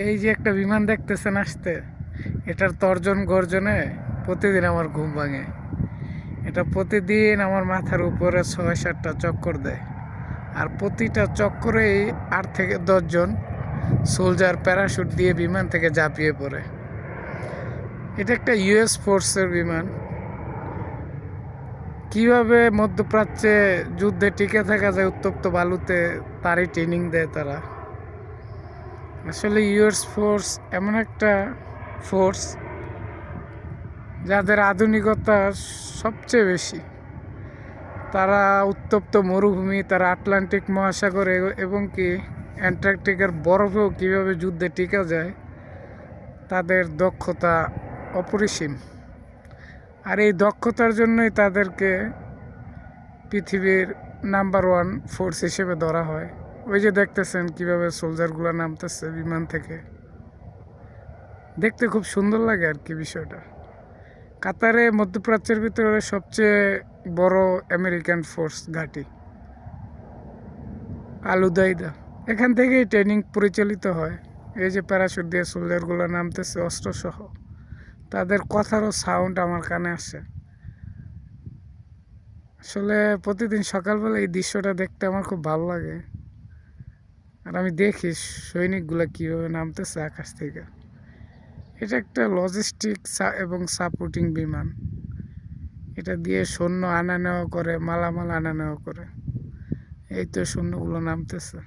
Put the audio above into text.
এই যে একটা বিমান দেখতেছেন আসতে, এটার তর্জন গর্জনে প্রতিদিন আমার ঘুম ভাঙে। এটা প্রতিদিন আমার মাথার উপরে ৬-৭টা চক্কর দেয়, আর প্রতিটা চক্করেই ৮ থেকে ১০ জন সোলজার প্যারাশুট দিয়ে বিমান থেকে ঝাঁপিয়ে পড়ে। এটা একটা ইউএস ফোর্সের বিমান। কিভাবে মধ্যপ্রাচ্যে যুদ্ধে টিকে থাকা যায় উত্তপ্ত বালুতে, তারই ট্রেনিং দেয় তারা। আসলে ইউএস ফোর্স এমন একটা ফোর্স যাদের আধুনিকতা সবচেয়ে বেশি। তারা উত্তপ্ত মরুভূমি, তারা আটলান্টিক মহাসাগরে এবং কি অ্যান্টার্কটিকার বরফেও কীভাবে যুদ্ধে টিকা যায়, তাদের দক্ষতা অপরিসীম। আর এই দক্ষতার জন্যই তাদেরকে পৃথিবীর নাম্বার 1 ফোর্স হিসেবে ধরা হয়। ওই যে দেখতেছেন কিভাবে সোলজারগুলো নামতেছে বিমান থেকে, দেখতে খুব সুন্দর লাগে আর কি বিষয়টা। কাতারে মধ্যপ্রাচ্যের ভিতরে সবচেয়ে বড় আমেরিকান ফোর্স ঘাঁটি আল উদাইদা, এখান থেকেই ট্রেনিং পরিচালিত হয়। এই যে প্যারাশুট দিয়ে সোলজারগুলো নামতেছে অস্ত্রসহ, তাদের কথারও সাউন্ড আমার কানে আসে। আসলে প্রতিদিন সকালবেলা এই দৃশ্যটা দেখতে আমার খুব ভালো লাগে। আর আমি দেখি সৈনিকগুলো কীভাবে নামতেছে আকাশ থেকে। এটা একটা লজিস্টিক এবং সাপোর্টিং বিমান। এটা দিয়ে সৈন্য আনা নেওয়া করে, মালামাল আনা নেওয়া করে। এই তো সৈন্যগুলো নামতেছে।